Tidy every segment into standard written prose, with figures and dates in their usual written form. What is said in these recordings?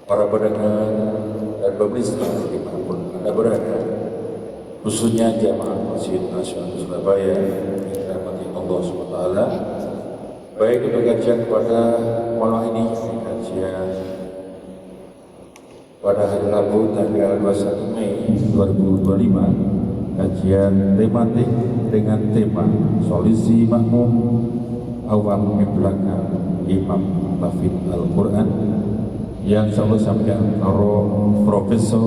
para pendengar dan pemirsa dimanapun Anda berada, khususnya jamaah Masjid Nasional Surabaya yang dirahmati Allah SWT, baik untuk kajian pada malam ini, kajian pada hari Rabu tanggal 21 Mei 2025, kajian tematik dengan tema solusi makmum awam di belakang Imam Tahfidz Al-Quran yang selalu sampaikan Profesor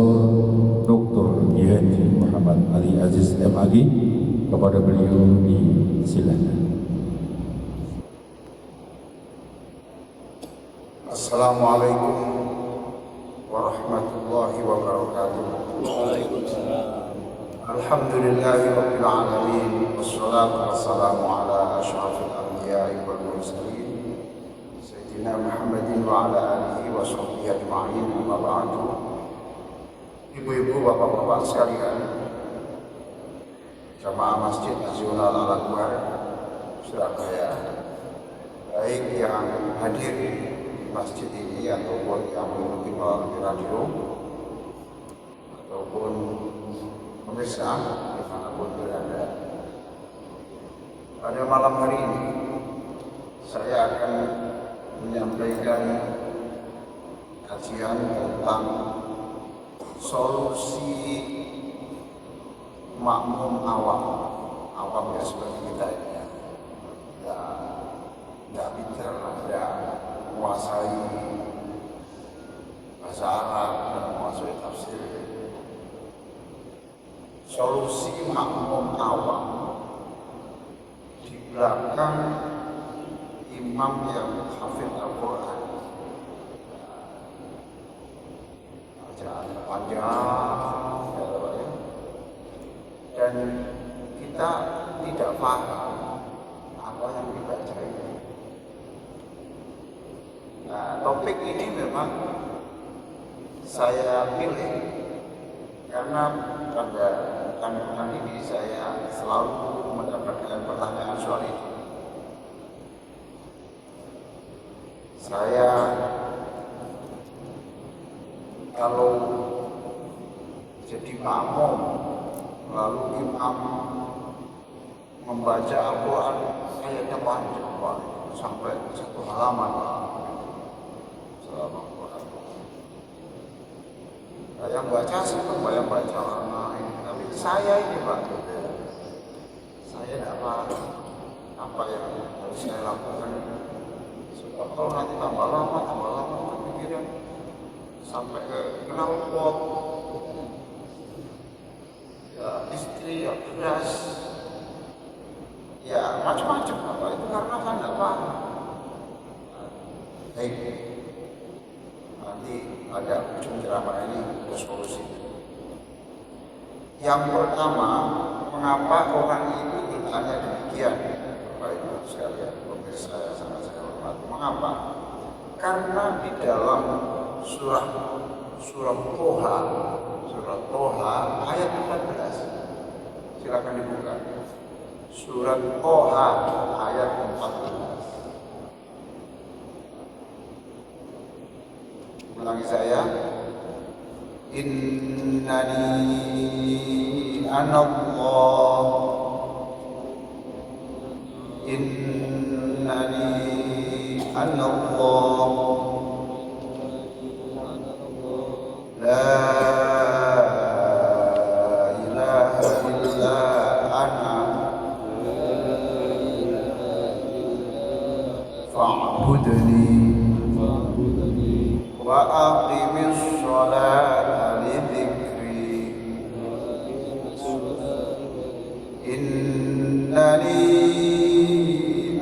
Dr. Haji Muhammad Ali Aziz MAG. Kepada beliau disilakan. Assalamualaikum warahmatullahi wabarakatuh. Alhamdulillahirabbil alamin, wassalatu wassalamu ala asyrafil anbiya'i wal mursalin sayyidina Muhammadin wa ala alihi wa sahbihi ajma'in. Amma ba'du. Ibu-ibu, bapak-bapak sekalian, jamaah Masjid Nasional Al-Akbar Surabaya, baik yang hadir di masjid ini ataupun yang mengikuti melalui radio ataupun pemirsa dimanapun berada. Pada malam hari ini saya akan menyampaikan kajian tentang solusi makmum awam ya, seperti kita ini ya, tidak pintar, tidak menguasai bahasa Arab dan menguasai tafsir. Solusi makmum awam di belakang imam yang hafid Al-Quran. Bacaan panjang dan kita tidak paham apa yang dibaca itu. Nah, topik ini memang saya pilih karena pada kandungan ini saya selalu mendapatkan pertanyaan soal itu. Saya kalau jadi makmum lalu imam membaca Al-Quran ayatnya panjang sampai 1 halaman selama Al-Quran. Yang baca semua yang baca lama ini, tapi saya ini Pak, saya tidak paham apa yang harus saya lakukan. Sebab kalau nanti tambah lama pikiran sampai ke knalpot, ya istri, ya beras, ya macam-macam apa itu karena saya tidak paham. Baik, nanti ada ujung ceramah ini ada solusi. Yang pertama, mengapa orang itu bertanya demikian? Bapak Ibu sekalian, pemirsa yang sangat saya hormati. Mengapa? Karena di dalam surah Toha ayat 14. Silakan dibuka. Surat Toha ayat 14. Ulangi saya. Innani anallah. Innani anallah. La ilaha illa ana fa'budni wa aqimis sholata li dzikri. Innani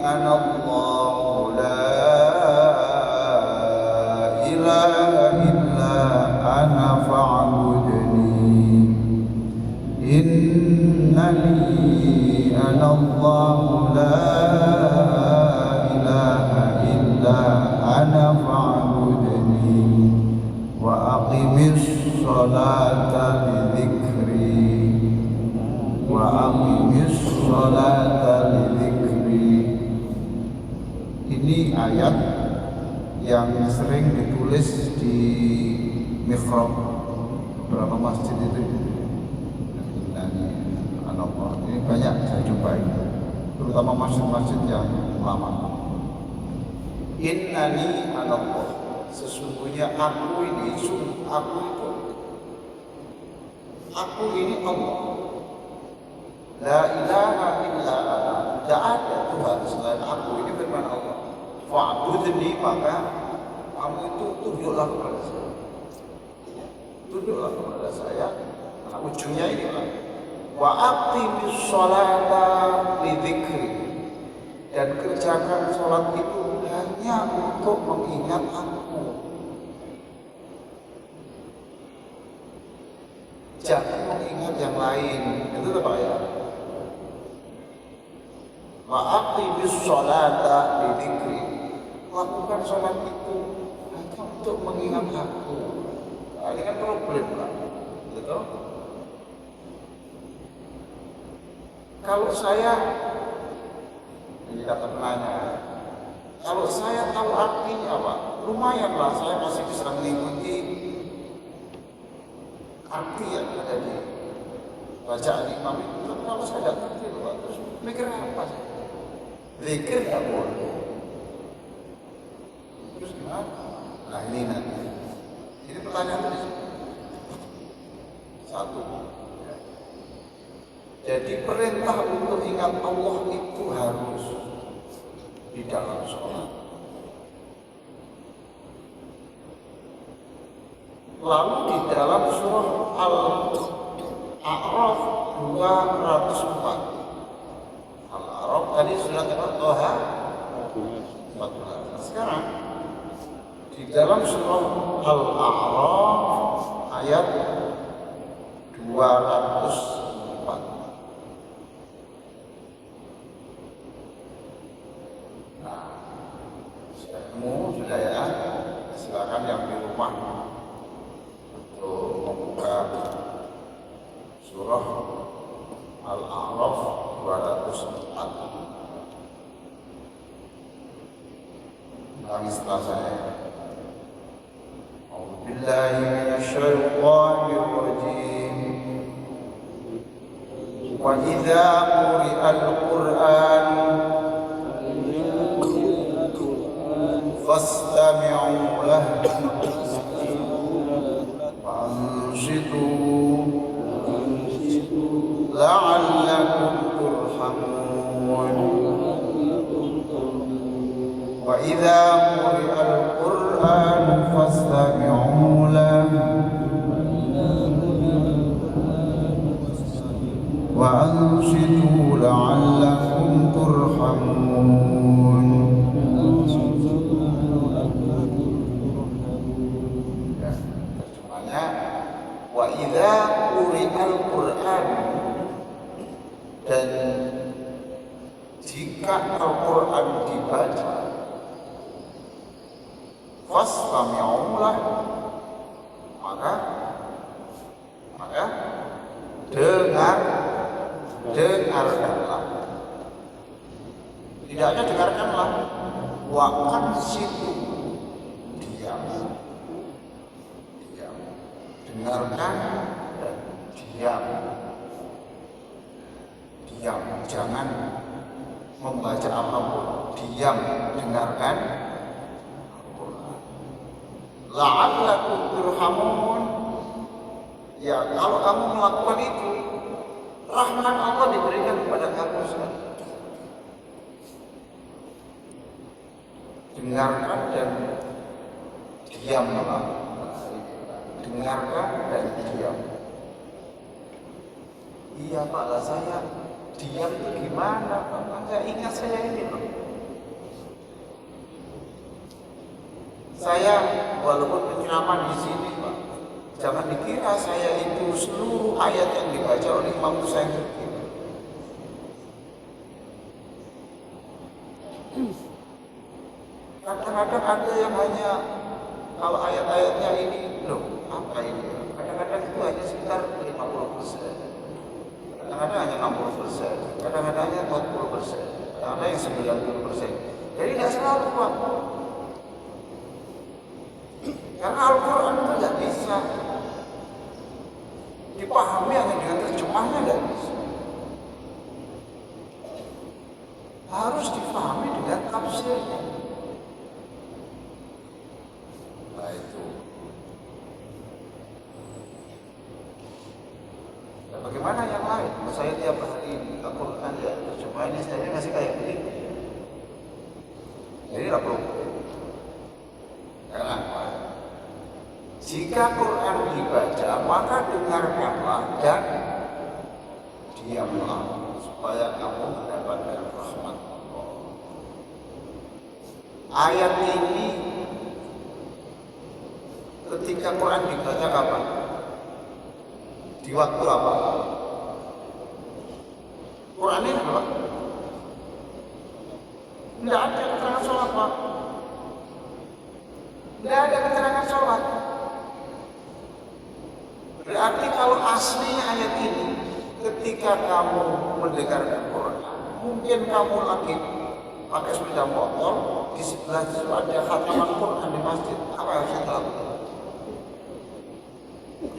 anallahu la ilaha illa ana fa'budni. Innani anallahu la ilaha illa ana fa'budni wa aqimis sholata li dzikri. Wa aqimis sholata li dzikri. Ini ayat yang sering ditulis di mihrab beberapa masjid itu. Ini banyak saya jumpai, terutama masjid-masjid yang lama. Innani anallah, sesungguhnya aku ini, aku ini Allah. La ilaha illa ana, tidak ada Tuhan selain aku. Ini firman Allah. Fa'budni, maka kamu itu tunduklah kepada saya. Tunduklah kepada saya. Nah, ujungnya ini lah. Wa aqimis sholata lidzikri, dan kerjakan sholat itu hanya untuk mengingat aku. Jangan mengingat yang lain. Itu apa ya? Wa aqimis sholata lidzikri, lakukan sholat itu hanya untuk mengingat aku. Nah, ini kan problem lah, betul? Kalau saya, ini kata penanya, kalau saya tahu artinya Pak, lumayanlah saya masih bisa mengikuti arti yang ada di bacaan imam itu. Tapi kalau saya tidak ngerti Pak, terus mikir apa sih? Zikir nggak boleh. Terus gimana? Nah ini nanti. Ini pertanyaan tadi. Satu. Jadi perintah untuk ingat Allah itu harus di dalam sholat. Lalu di dalam surah Al-A'raf 204. Al-A'raf tadi sudah kita Toha 14. Sekarang di dalam surah Al-A'raf ayat 204. Sudah ya, silakan yang di rumah untuk membuka surah Al-A'raf 204. Ulangi setelah saya. A'udzubillahi minasyaitonir rajim. Wa idza quri'al Qur'an فاستمعوا له وأنصتوا لعلكم ترحمون. وإذا قرئ القرآن فاستمعوا له وأنصتوا لعلكم ترحمون. Wa idza quri'al Qur'an, dan jika Al-Qur'an dibaca, fastami'u lah, maka dengarkanlah. Tidak hanya dengarkanlah, wa ansitu, diam. Dengarkan dan diam. Diam, jangan membaca apapun. Diam, dengarkan. La'allakum turhamun. Ya, kalau kamu melakukan itu, rahmat Allah diberikan kepada kamu sekali. Dengarkan dan diamlah. Dengarkan dan diam. Iya Pak, lah saya diam itu gimana Pak? Saya ingat saya ini Pak. Saya walaupun penceramah di sini Pak, jangan dikira saya itu seluruh ayat yang dibaca oleh imam itu saya ngerti. Kadang-kadang ada yang hanya kalau ayat-ayatnya ini loh, apa ini? Kadang-kadang itu hanya sekitar 50%. Kadang-kadang hanya 60%. Kadang-kadang hanya 40%. Kadang-kadang yang 90%. Jadi tidak selalu Pak. Karena Al-Quran itu nggak bisa dipahami hanya dengan terjemahnya, nggak bisa. Harus dipahami dengan tafsirnya. Nah itu. Dan bagaimana yang lain? Saya tiap hari Al-Quran ya terjemahannya saya masih kayak begini. Jadi tidak perlu. Kenapa? Jika Quran dibaca, maka dengarkanlah dan diamlah supaya kamu mendapatkan rahmat Allah. Ayat ini ketika Quran dibaca kapan? Di waktu apa? Quran ini apa? Tidak ada keterangan sholat, Pak. Tidak ada keterangan sholat. Berarti kalau aslinya ayat ini, ketika kamu mendengarkan Quran, mungkin kamu lagi pakai sepeda motor, di sebelah itu ada khataman Quran di masjid. Apa yang harus kita lakukan?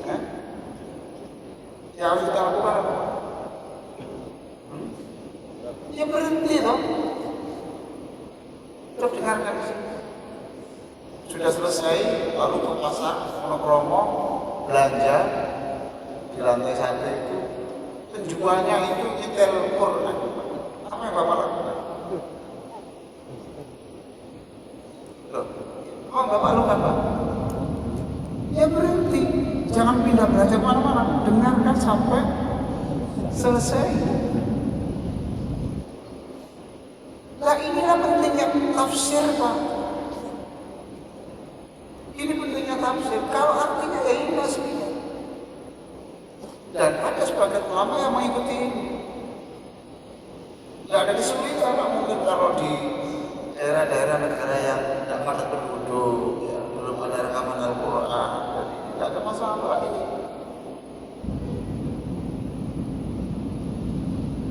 Ya? Yang harus kita lakukan apa? Ya berhenti dong. Coba dengarkan di sini. Sudah selesai, lalu ke pasar, monokromo, belanja di lantai satu itu, penjualnya itu nyetel Quran. Apa yang Bapak lakukan? Loh, apa Bapak lakukan, Pak? Ya berhenti, jangan pindah belanja kemana-mana, dengarkan sampai selesai. Nah inilah pentingnya tafsir, Pak. Ini pentingnya tafsir. Kalau artinya ya ini aslinya. Dan ada sebagian ulama yang mengikuti ini. Tidak ada kesulitan, mungkin kalau di daerah-daerah negara yang tidak padat penduduk, ya, belum ada rekaman Al-Quran, tidak ada masalah ini.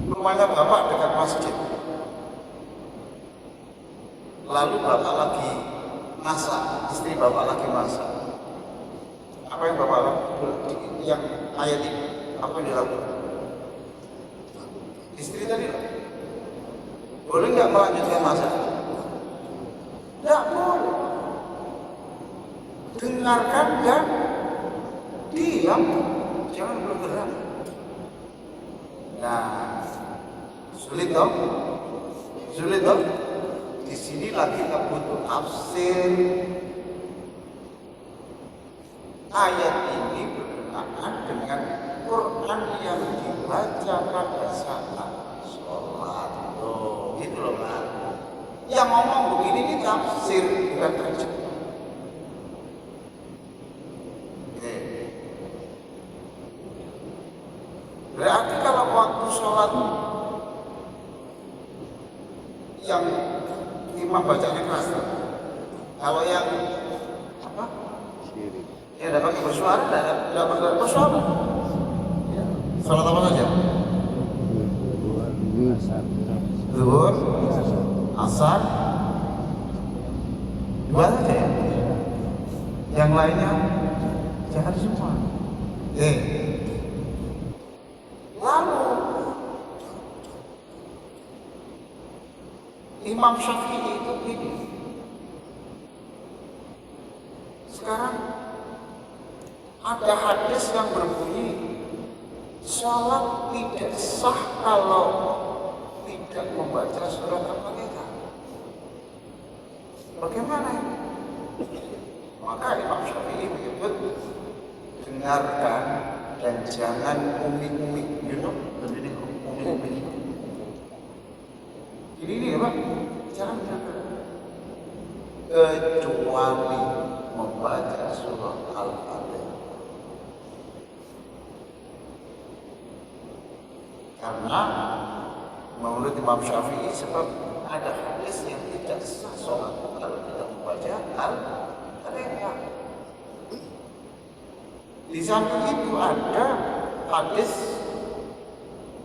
Rumahnya Bapak dekat masjid. Lalu Bapak lagi masak, istri Bapak lagi masak. Apa yang Bapak lakukan? Yang ayat ini, apa yang dilakukan? Istri tadi boleh nggak melanjutkan masak? Tidak boleh. Dengarkan dan diam, jangan bergerak. Nah, sulit dong? Sulit dong? Di sini lagi kita butuh tafsir. Ayat ini berkenaan dengan Quran yang dibaca pada saat sholat. Oh, gitu loh, Pak. Yang ngomong begini ini tafsir, bukan terjemah. Berarti kalau waktu sholat yang imam bacanya keras, kalau yang apa? Ya ada pakai bersuara, tidak pakai bersuara. Ya. Sholat apa saja? Zuhur, asar, dua saja ya. Yang lainnya jangan semua. Lalu Imam Syafi'i itu begini. Sekarang ada hadis yang berbunyi sholat tidak sah kalau tidak membaca surat Al-Fatihah. Bagaimana ini? Maka Imam Syafi'i menyebut dengarkan dan jangan umi-umi, you know, umi-umi. Ini ya Pak, jangan kecuali membaca surat Al-Fatihah. Karena menurut Imam Syafi'i sebab ada hadis yang tidak sah sholat kalau tidak membaca Al-Fatihah. Di samping itu ada hadis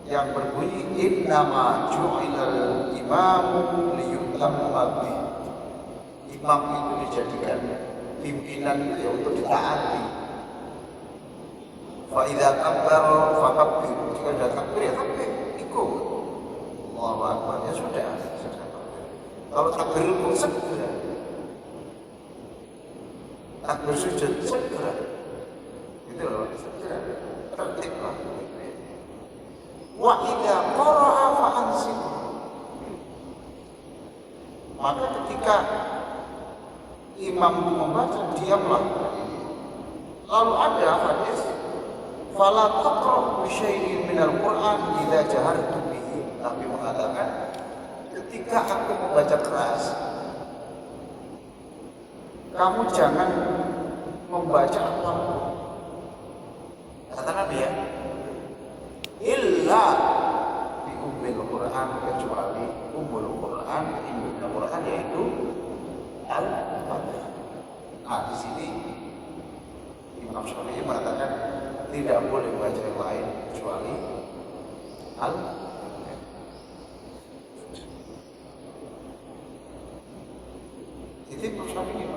yang berbunyi innama ju'ilal imamu liyutamma bih. Imam itu dijadikan pimpinan itu ya untuk ditaati. Fa idza kabbara fakabbir. Jika sudah takbir ya takbir, ikut. Allahu Akbar, ya sudah. Kalau takbir rukuk segera. Takbir sujud segera. Itu loh, segera. Tertiblah. Wa idza qara'a fa ansitu. Maka ketika imam membaca, diamlah. Lalu ada hadis, fala taqra'u syai'in minal Qur'an idza jahartu bihi. Nabi mengatakan, ketika aku membaca keras, kamu jangan membaca apapun. Kata Nabi ya, illa bi ummil Qur'an, kecuali ummul Qur'an, induknya Qur'an yaitu Al-Fatihah. Nah di sini Imam Syafi'i mengatakan tidak boleh baca yang lain kecuali Al-Fatihah. Itu Imam Syafi'i.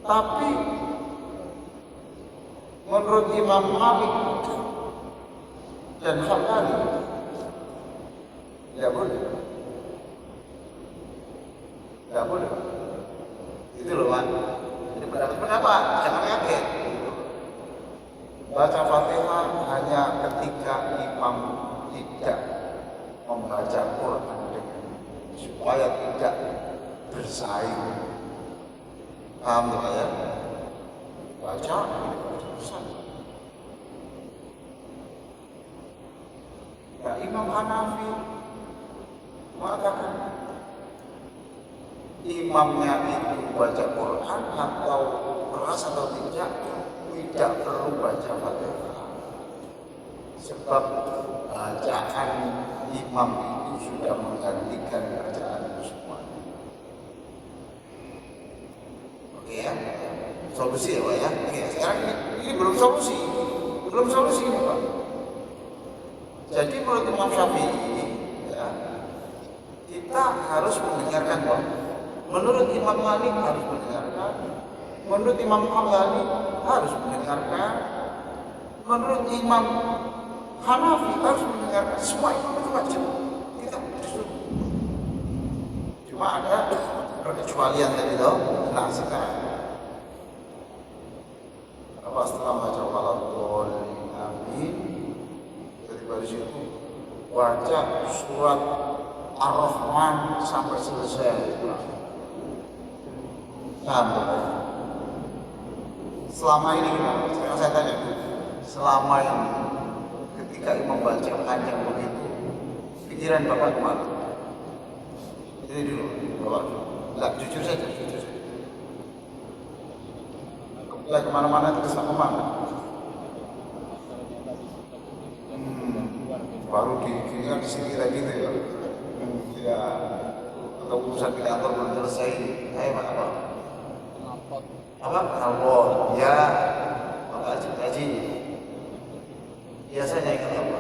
Tapi menurut Imam Malik dan Hambali tidak boleh. Tidak boleh. Itu loh Pak. Jadi pendapat jangan kaget. Baca Fatihah hanya ketika imam tidak membaca Quran dengan supaya tidak bersaing. Paham ya? Baca urusan. Ya, Imam Hanafi mengatakan imamnya itu baca Quran atau keras atau tidak perlu baca Fatihah. Sebab bacaan imam itu sudah menggantikan bacaan semua. Oke ya, solusi ya Pak ya. Oke, sekarang ini belum solusi ini Pak. Jadi menurut Imam Syafi'i ya, kita harus mendengarkan Pak. Menurut Imam Malik harus mendengarkan. Menurut Imam Hambali harus mendengarkan. Menurut Imam Hanafi harus mendengarkan. Semua imam itu wajib. Kita disuruh. Cuma ada perkecualian tadi toh. Nah sekarang apa setelah baca waladhdallin amin, ketika di situ baca surat Ar-Rahman sampai selesai. Sampai selama ini, sekarang saya tanya dulu, selama ini ketika imam baca panjang begitu, pikiran Bapak kemana? Jadi dulu, Bapak, enggak, jujur saja. Lah kemana-mana itu kesana kemana? Baru kan di sini lagi gitu ya. Ya, atau urusan di kantor belum selesai. Ayo apa? Apa? Alhamdulillah. Ya, Haji. Biasanya ingat apa?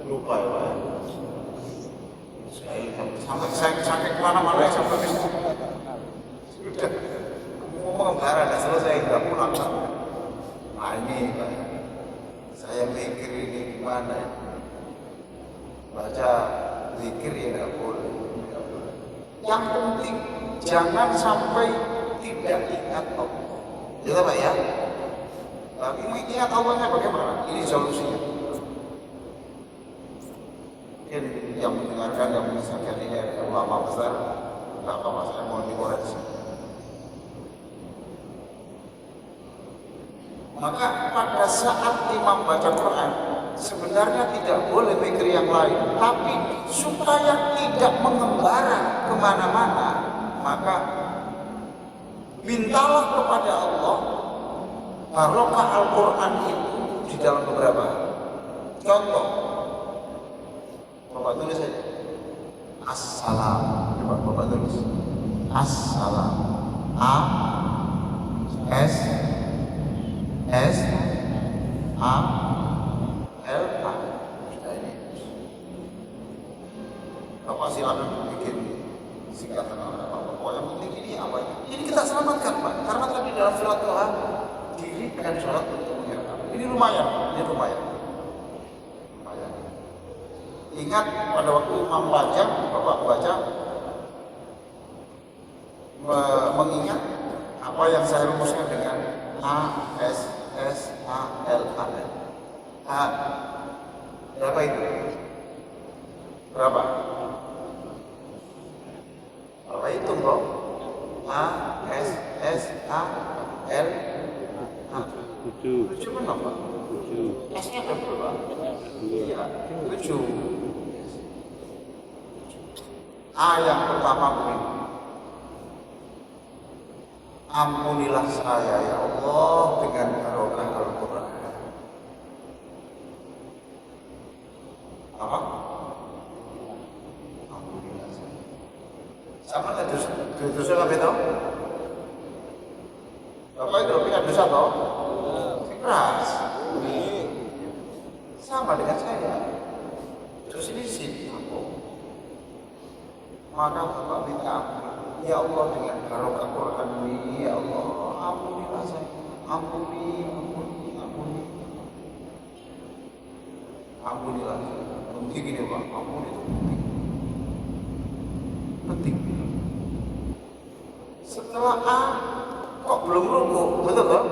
Lupa ya Pak. Sampai kemana-mana sampai ke situ. Sudah. Ngomong kemana dah selesai, nggak pulang. Nah ini Pak. Saya mikir ini gimana? Baca zikir ya nggak boleh. Yang penting jangan sampai tidak ingat Allah. Ya Pak ya. Tapi mengingat Allahnya bagaimana? Ini solusinya. Yang mendengarkan dan mengisahkan ini adalah ulama besar. Tidak apa-apa, saya mohon dikoreksi. Maka pada saat imam baca Quran, sebenarnya tidak boleh mikir yang lain. Tapi supaya tidak mengembara kemana-mana, maka mintalah kepada Allah barokah Al-Quran itu di dalam beberapa contoh. Bapak tulis saja. Assalam. Coba Bapak tulis. Assalam. A S S A L A. Sudah ini. Bapak silakan Pokoknya yang penting ini apa? Ini kita selamatkan Pak, karena tadi dalam surat Toha dirikan sholat untuk mengingat. Ini lumayan, ini lumayan. Ingat pada waktu Imam baca, Bapak baca mengingat apa yang saya rumuskan dengan A S S A L A L. A berapa itu? Berapa? Berapa itu bro? A S S A L A. 7 kenapa? 7. S-nya berapa? Iya, 7. A yang pertama begini. Ampunilah saya ya Allah dengan barokah Al-Quran. Apa? Ampunilah saya. Sama nggak dosa apa itu? Bapak itu punya dosa toh? Keras. Sama dengan saya. Terus ini sih aku. Maka Bapak minta ampun. Ya Allah dengan barokah Quran ini, ya Allah ampunilah saya, ampuni. Ampunilah saya. Penting ini Pak, ampun itu penting. Setelah A, kok belum rukuk, betul kan?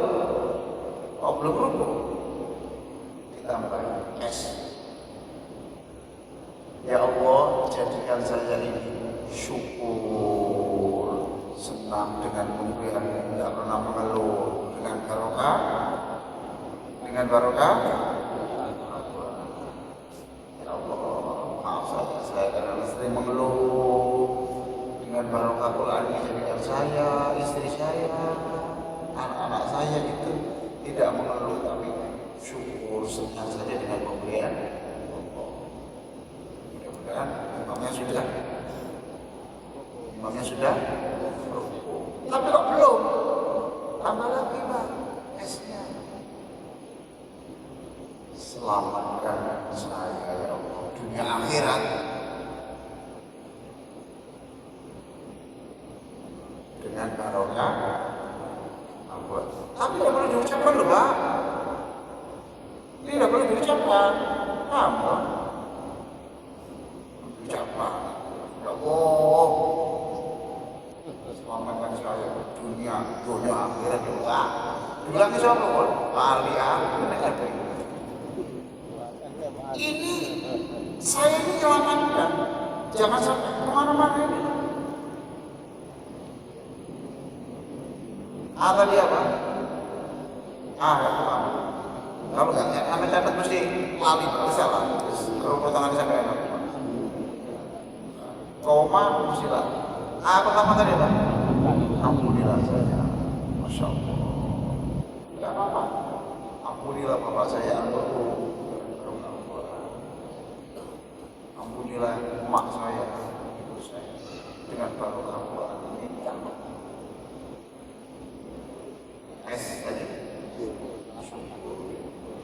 Kok belum rukuk? Ditambah S. Ya Allah jadikan saya ini syukur, senang dengan pemberian, tidak pernah mengeluh, dengan barokah, ya Allah maaf saya karena sering mengeluh. Dengan barokah Quran ini jadikan saya, istri saya, anak-anak saya itu tidak mengeluh tapi syukur, senang saja dengan pemberian Allah. Mudah-mudahan imamnya sudah tapi kok belum, tambah lagi Pak S-nya. Selamatkan saya ya Allah dunia akhirat dengan barokah Allah. Tapi tidak boleh diucapkan loh Pak, ini tidak boleh diucapkan. Apa? Diucapkan ya Allah selamatkan saya dunia akhirat juga. Bilangnya siapa pun? Kalian ini saya ini selamatkan. Jangan sampai kemana-mana ini. Apa dia Pak? Ya Pak. Kalau nggak kami catat mesti lali Pak. Bisa Pak. Kalau potongan sampai enak. Koma mesti lah. Pertama tadi Pak. Ampunilah saya. Masya Allah. Tidak apa-apa. Ampunilah Bapak saya. Ampunilah emak saya. Ibu saya. Dengan barokah Quran ini. S tadi.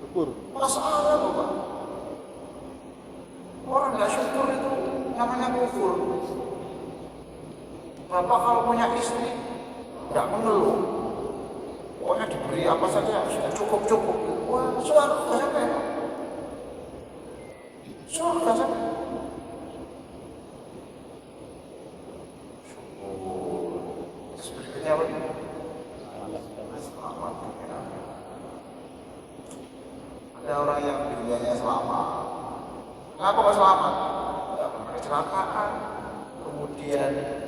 Syukur. Masalah Bapak. Orang nggak syukur itu namanya kufur. Bapak kalau punya istri tidak mengeluh, pokoknya diberi apa saja sudah cukup. Wah, surga sampai. Surga sampai. Syukur. Terus berikutnya apa? Selamat. Ada orang yang dunianya selamat. Kenapa kok selamat? Tidak pernah kecelakaan. Kemudian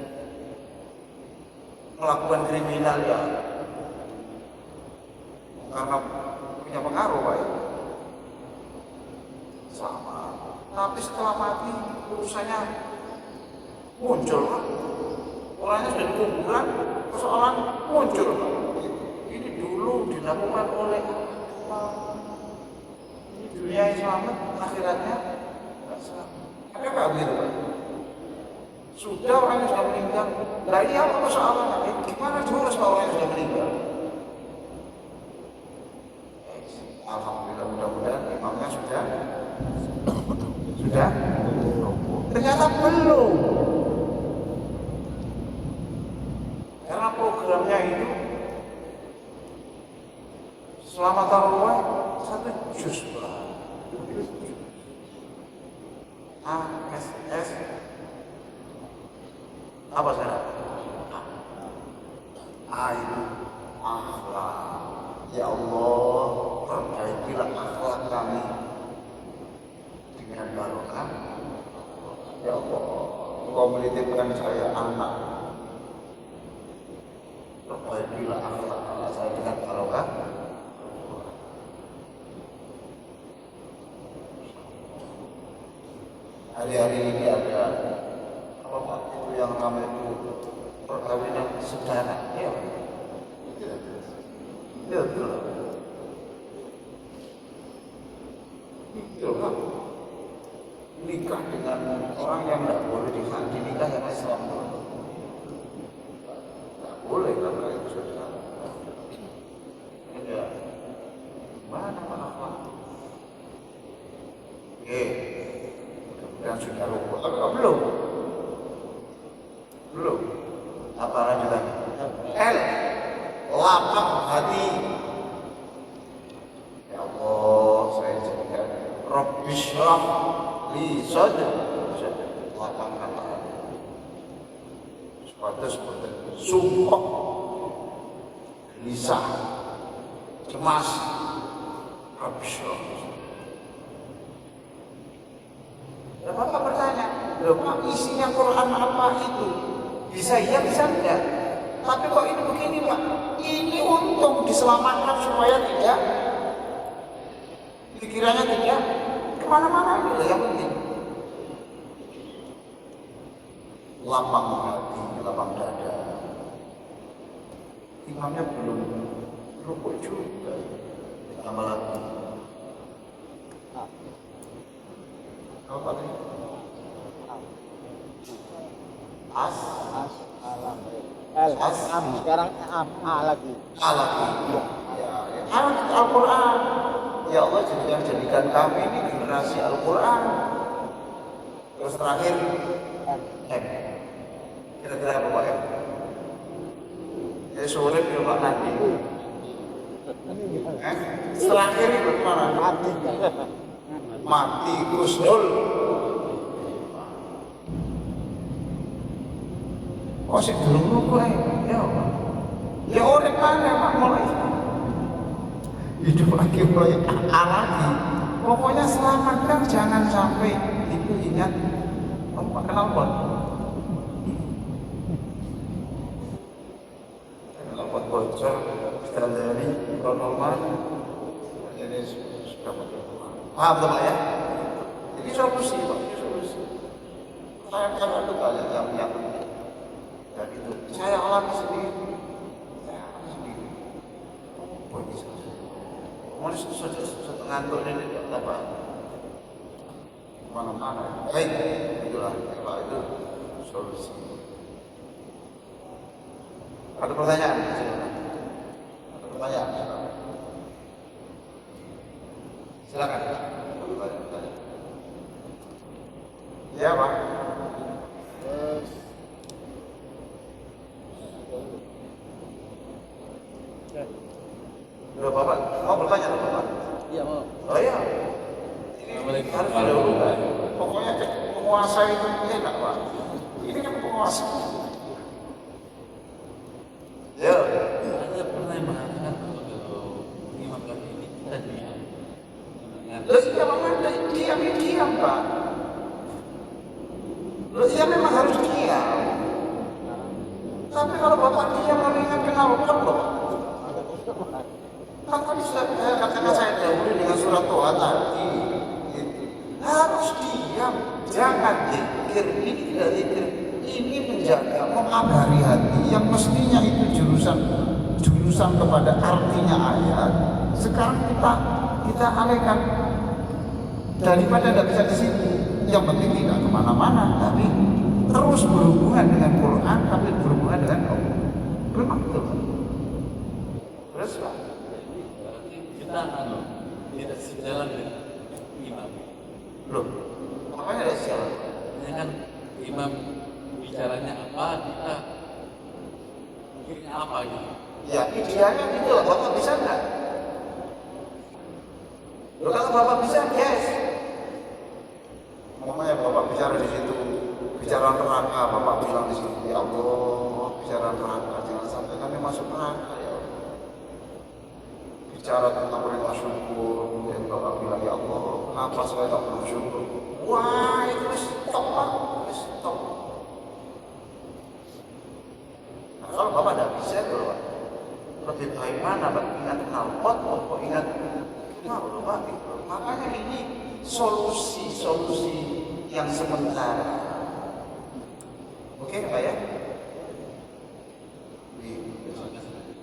melakukan kriminal ya karena punya pengaruh Pak ya. Sama. Tapi setelah mati urusannya muncul Pak. Orangnya sudah di kuburan, persoalan muncul Pak. Ini dulu dilakukan oleh ini dunia yang selamat, akhiratnya tidak selamat. Ada nggak begitu Pak? Sudah orang yang sudah meninggal. Nah ini apa persoalannya? Gimana juga orang yang sudah meninggal? Alhamdulillah mudah-mudahan imamnya sudah. Ternyata belum. Karena programnya itu selama tarawih 1 juz. ASS apa sana? Itu akhlak. Ya Allah, perbaikilah akhlak kami dengan barokah. Ya Allah, Engkau menitipkan saya anak, perbaikilah akhlak anak saya dengan barokah. Hari-hari ini ada apa Pak itu yang ramai itu perkawinan sederhana, ya, ya betul, betul Pak. Nikah dengan orang yang tidak boleh dinikah yang Islam, tidak boleh karena itu sudah. Ya, mana Pak? Dan sudah lupa. Belum. Apa lanjutannya? L. Lapang hati. Ya Allah, saya jadikan Rabbi syrah li sadri. Lapangkan hati. Seperti sumpah, gelisah, cemas. Rabbi syrah. Bapak bertanya, loh Pak, isinya Quran apa itu? Bisa iya, bisa enggak? Tapi kok ini begini Pak? Ini untung diselamatkan supaya tidak, pikirannya tidak kemana-mana. Itu yang penting. Lapang hati, lapang dada. Imamnya belum rukuk juga. Ditambah lagi. Apa tadi? Am sekarang A lagi. A lagi. Ya. Al-Quran. Ya Allah, jadikan kami ini generasi Al-Quran. Terus terakhir M. Kira-kira apa Pak M? Ya sore di Pak nanti. Terakhir itu mana? Mati kusnul. Kok sih durung lupa ya Allah. Ya orang mana Pak mulai hidup lagi, mulai lagi. Pokoknya selamatkan, jangan sampai itu ingat Pak kenapa? Kenapa bocor dari normal ini sudah paham Pak ya? Ini solusi Pak, ini solusi. Saya kan itu banyak yang dan itu saya alami sendiri. Oh bisa. Mau ngantuk ini tidak apa? Mana-mana. Baik, itulah Pak, itu solusi. Ada pertanyaan? Ada pertanyaan? Silakan. Ya Pak. Udah Bapak, mau bertanya loh Bapak? Iya mau. Oh iya. Ini harus dulu. Pokoknya penguasa itu enak Pak. Ini kan penguasa. Ya. Ada pernah yang mengatakan kalau imam kami ini kita diam. Loh iya memang diam Pak. Loh iya memang harus diam. Tapi kalau Bapak diam mengingatkan apa Bapak? Kan tadi katakan saya dahulu dengan surat Toha tadi, harus diam, jangan zikir. Ini tidak zikir, ini menjaga, mengabari hati yang mestinya itu jurusan kepada artinya ayat. Sekarang kita alihkan daripada tidak bisa di situ. Yang penting tidak kemana-mana, tapi terus berhubungan dengan Quran, tapi berhubungan dengan Allah. Memang itu. Terus Pak. Kita tidak sejalan dengan imam. Loh, makanya ada siapa? Ini kan imam bicaranya apa kita Mikirin apa gitu? Ya idealnya gitu lah, Bapak bisa nggak? Loh, kalau Bapak bisa, yes. Makanya Bapak bicara di situ, bicara neraka, Bapak bilang di situ, ya Allah, bicara neraka, jangan sampai kami masuk neraka ya Allah. Bicara tentang perintah syukur, dan Bapak bilang, ya Allah, kenapa saya tak bersyukur? Wah, itu stop Pak, stop. Nah, kalau Bapak tidak bisa itu Pak, lebih baik mana Pak? Ingat knalpot, kok ingat Pak? Makanya ini solusi yang sementara. Oke Pak ya?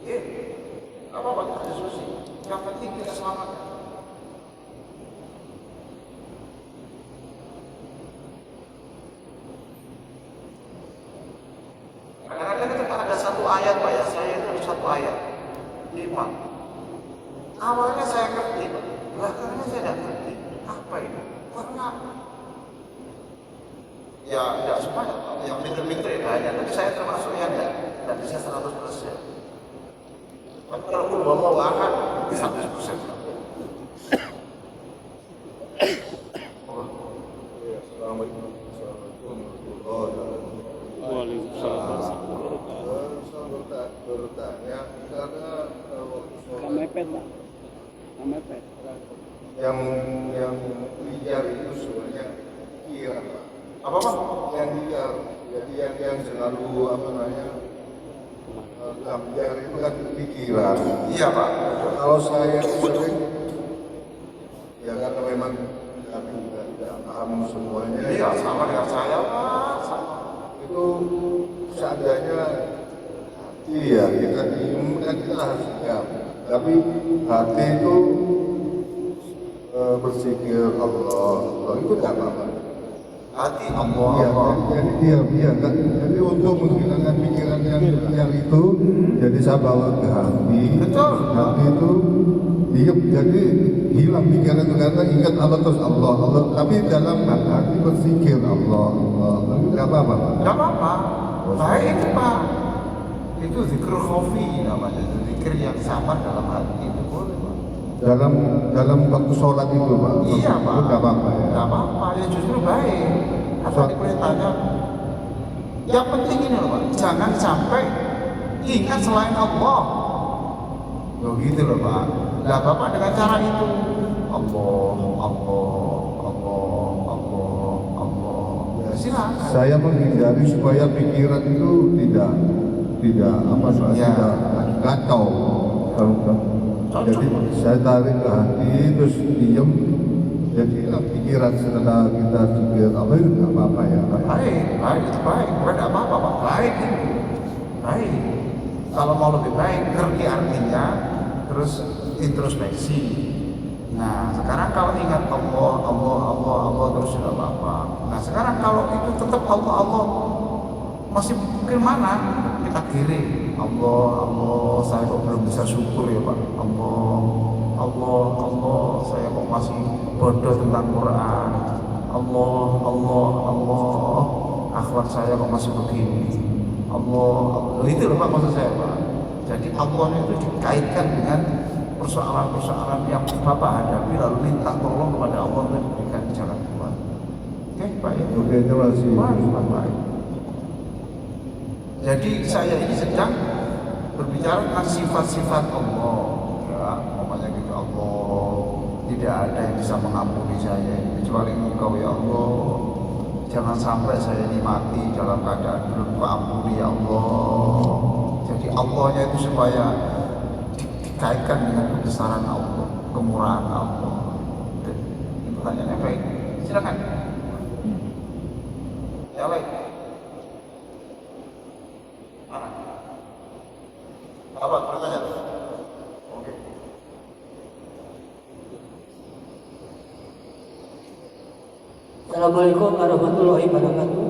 Iya. Apa-apa, ada solusi. Yang penting kita selamat. Kadang-kadang itu ada satu ayat Pak ya, saya itu ada satu ayat. 5. Awalnya saya ngerti, belakangnya saya tidak ngerti. Apa itu? Karena ya tidak semua yang pinter-pinter ya banyak, tapi saya termasuk yang tidak bisa 100%. Tapi kalau pun mau akan 100%. Assalamualaikum warahmatullahi wabarakatuh. Saya bertanya karena waktu sholat yang liar itu sebenarnya kira Apa Pak? yang liar, jadi yang selalu apa namanya gambar itu kan pikiran. Iya Pak. Kalau saya sering ya karena memang kami juga tidak paham semuanya. Iya sama dengan saya Pak. Sama. Itu seandainya hati ya kita diem kan kita harus diam, tapi hati itu berpikir Allah itu tidak apa-apa. Hati Allah. Ya, jadi diam ya kan. Jadi untuk menghilangkan pikiran yang itu, jadi saya bawa ke hati. Betul. Hati itu diam, jadi hilang pikiran itu karena ingat Allah terus Allah. Tapi dalam hati berpikir Allah. Itu tidak apa-apa. Tidak apa-apa. Baik Pak. Itu zikr khafi namanya. Zikir yang sama dalam hati itu boleh Pak. Dalam waktu sholat itu Pak. Iya Pak. Itu tidak apa-apa ya. Tidak apa-apa. Ya justru baik. Apa diperintahnya? Yang penting ini loh Pak. Jangan sampai ingat selain Allah. Loh gitu loh Pak. Tidak apa-apa dengan cara itu. Allah. Ya, silakan. Saya menghindari supaya pikiran itu tidak apa namanya Ya. tidak kacau. Jadi saya tarik ke hati terus diem. Jadi hilang pikiran setelah kita pikir apa itu nggak apa-apa ya. Baik, itu baik. Bukan tidak apa-apa Pak. Baik itu. Baik. Kalau mau lebih baik, ngerti artinya, terus introspeksi. Nah, sekarang kalau ingat Allah terus tidak apa-apa. Nah, sekarang kalau itu tetap Allah masih mungkin mana? Kita kiri. Allah, saya kok belum bisa syukur ya Pak. Allah, saya kok masih bodoh tentang Quran. Allah, akhlak saya kok masih begini. Allah, itu loh Pak maksud saya Pak. Jadi Allah itu dikaitkan dengan persoalan-persoalan yang Bapak hadapi lalu minta tolong kepada Allah dan diberikan jalan keluar. Oke, Pak ya. Oke, terima kasih. Baik. Jadi saya ini sedang berbicara tentang sifat-sifat Allah. Ya, umpamanya gitu Allah. Tidak ada yang bisa mengampuni saya kecuali Engkau ya Allah. Jangan sampai saya ini mati dalam keadaan belum kuampuni ya Allah. Jadi Allahnya itu supaya dikaitkan dengan kebesaran Allah, kemurahan Allah. Itu pertanyaannya baik. Silakan. Ya baik. Mana? Apa pertanyaan? Oke. Assalamualaikum warahmatullahi wabarakatuh.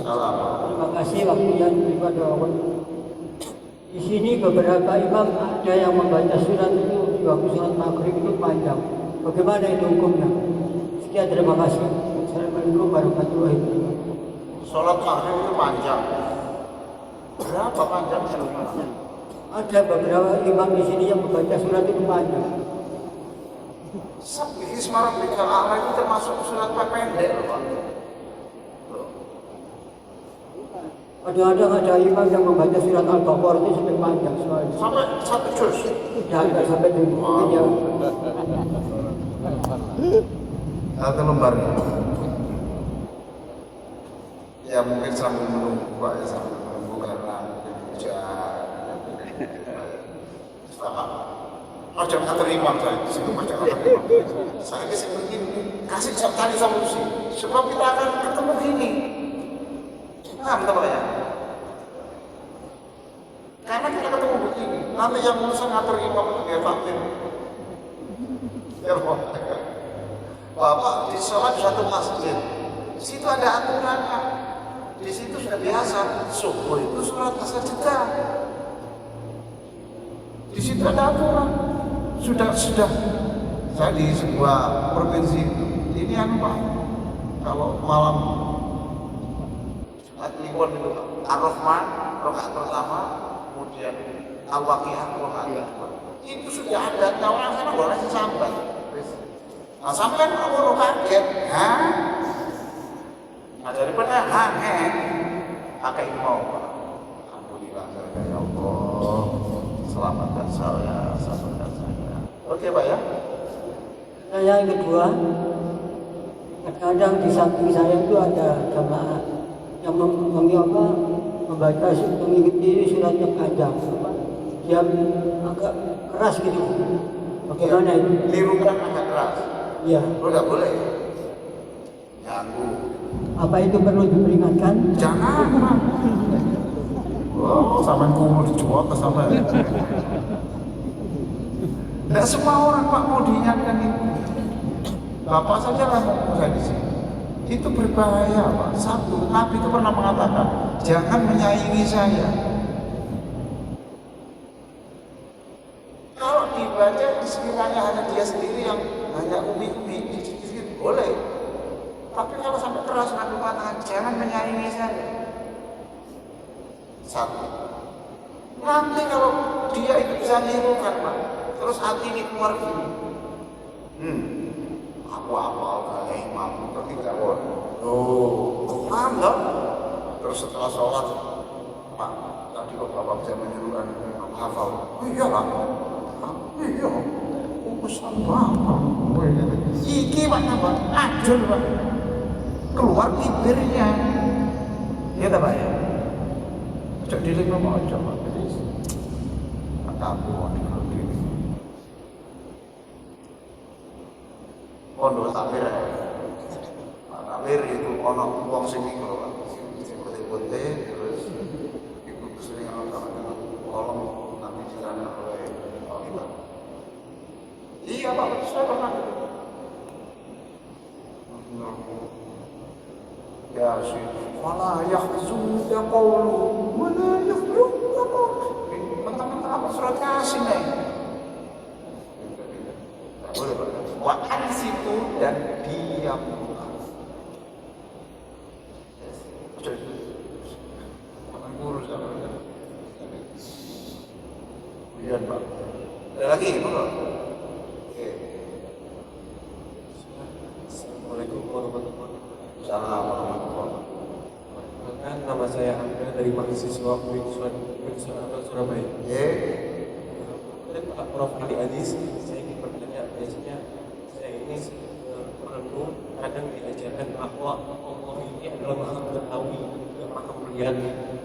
Salam. Terima kasih waktunya diberikan doa. Di sini beberapa imam ada yang membaca surat itu di waktu sholat maghrib itu panjang. Bagaimana itu hukumnya? Sekian, terima kasih. Assalamualaikum warahmatullahi wabarakatuh. Sholat maghrib itu panjang. Berapa panjang surat? Ada beberapa imam di sini yang membaca surat itu panjang. Sabbi isma rabbikal a'la itu termasuk surat pendek loh Pak. Kadang-kadang ada imam yang membaca surat Al-Baqarah itu sampai panjang sekali. Sampai satu juz. Tidak sampai itu. Mungkin ya. Satu lembar. Ya mungkin sambil menunggu Pak ya, sambil menunggu karena mungkin hujan. Oh jangan terima saya, situ jangan terima. Saya kasih begini, kasih cari solusi. Sebab kita akan ketemu gini. Paham tak ya? Karena kita ketemu begini, nanti yang urusan ngatur imam itu dia takdir. Ya Bapak di sholat di satu masjid, di situ ada aturannya. Di situ sudah biasa, subuh itu sholat asar jeda. Di situ ada aturan. Sudah saya di sebuah provinsi ini Pak, kalau malam Jumat Kliwon itu Ar-Rahman rakaat pertama, kemudian Al-Waqiah rakaat kedua. Itu sudah ada, orang sana boleh sampai. Nah sampai orang kaget, hah? Nah daripada pakai mau Pak. Alhamdulillah ya Allah, selamatkan saya, selamatkan saya. Oke Pak ya. Yang kedua, kadang-kadang di samping saya itu ada jamaah yang membaca mengikuti surat yang panjang, dia agak keras gitu. Bagaimana itu? Nirukan agak keras. Iya. Lo nggak boleh. Ganggu. Apa itu perlu diperingatkan? Jangan. Oh, sama kumur dijual ke sama. Tidak semua orang Pak mau diingatkan itu. Bapak saja lah mau saya di sini. Itu berbahaya Pak. Satu, Nabi itu pernah mengatakan, jangan menyaingi saya. Kalau dibaca sekiranya hanya dia sendiri yang hanya umi-umi, dikit-dikit boleh. Tapi kalau sampai keras Nabi mengatakan, jangan menyaingi saya. Satu. Nanti kalau dia itu bisa nirukan Pak, terus hati ini keluar gini. Aku apal kayak imam ketika oh, paham loh. Terus setelah sholat, Pak, tadi kok Bapak bisa menyuruhkan imam hafal? Oh iya lah, iya. Urusan Bapak. Iki Pak Nambah, ajul Pak. Keluar bibirnya. Iya tak Pak ya? Cok diri ngomong aja Pak. Aku mau dikelilingi. Pondok takbir ya. Takbir itu ono wong sing iku lho Pak. Sing putih-putih terus iku sering ono tangan kolom nanti dikana oleh kita. Iya Pak, saya pernah. Ya sih, wala yahzunka qawlu wala yahzunka qawlu. Mentang-mentang apa surat Yasin nih? Boleh Pak. Wa ansitu dan diam. Jangan ngurus apa. Kemudian Pak. Ada lagi, Pak. Oke. Assalamualaikum warahmatullahi wabarakatuh. Assalamualaikum. Nama saya Angga dari mahasiswa Universitas Surabaya. Pak Prof. Ali Aziz, saya ingin bertanya, biasanya saya ini merenung kadang diajarkan bahwa Allah ini adalah maha mengetahui, maha melihat.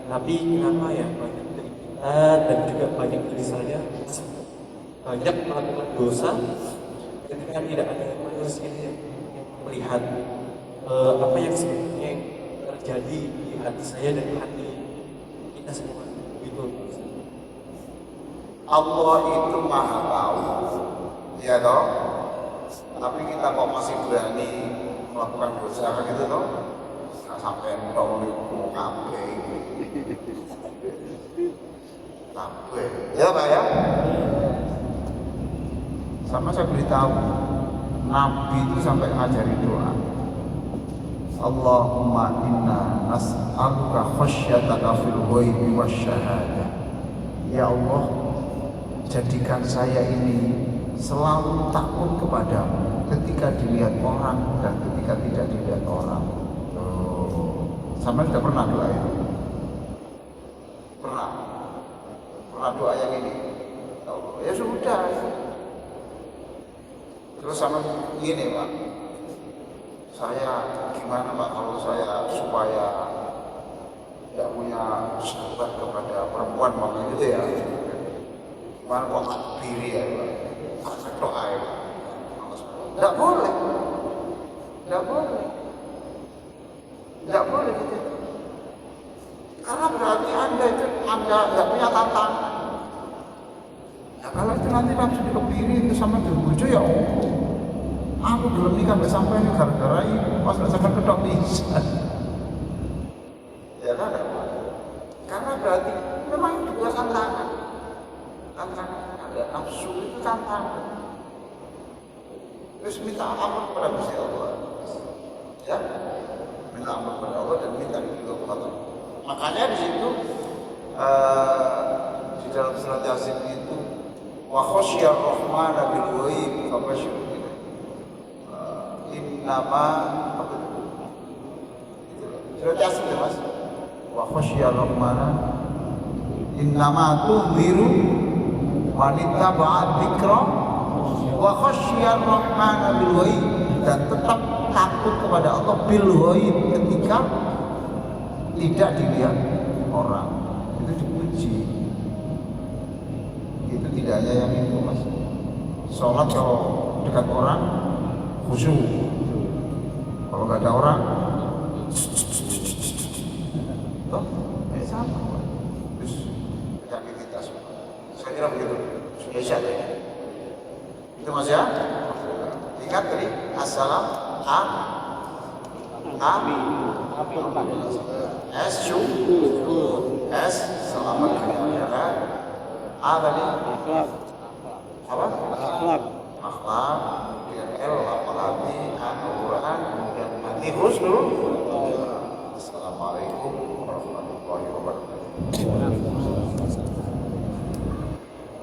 Tapi kenapa ya banyak dari kita dan juga banyak dari saya banyak melakukan dosa ketika tidak ada manusia yang melihat apa yang sebenarnya terjadi di hati saya dan di hati kita semua. Gitu. Allah itu maha tahu, ya toh. Tapi kita kok masih berani melakukan dosa kan gitu toh? Nggak sampai dong mau kabeh, kabeh. Ya Pak ya. Sama saya beritahu, Nabi itu sampai ngajari doa. Allahumma inna as'aluka khasyataka fil ghaibi wasyahadah. Ya Allah, jadikan saya ini selalu takut kepadamu ketika dilihat orang dan ketika tidak dilihat orang. Sama sudah pernah doa itu? Pernah doa yang ini? Ya sudah. Terus sama gini Pak, saya gimana Pak kalau saya supaya tidak punya sahabat kepada perempuan waktu itu ya, gimana kok nggak diri ya Pak? Doa ya Pak. Tidak boleh, tidak boleh, tidak boleh gitu. Karena berarti Anda nggak punya tantangan. Nah, kalau itu nanti langsung dikebiri itu sama bojo ya aku belum nikah sampai ini gara-gara ini pas sampai kedok bisa. Ya kan? Karena berarti memang itu bukan tantangan. Tantangan ada nafsu itu tantangan. Terus minta ampun kepada Gusti Allah. Ya, minta ampun kepada Allah dan minta ridho kepada Allah. Makanya di situ di dalam surat Yasin itu wa khasyar rahmana bil ghaib fabasyir innama apa itu? Surat Yasin ya Mas. Wa khasyar rahmana innama tunziru man ittaba'a dzikra wa khasyar rahmana bil ghaib, dan tetap takut kepada Allah bil ghaib ketika tidak dilihat orang. Itu dipuji. Itu tidak hanya yang itu Mas. Sholat kalau dekat orang khusyuk, kalau nggak ada orang toh sama terus penyakit kita semua. Saya kira begitu. Sudah syad ya itu Mas ya. Ingat tadi assalam S selamat kemudian A tadi apa? Akhlak, kemudian L lafal hati, A Al-Quran, kemudian hati husnul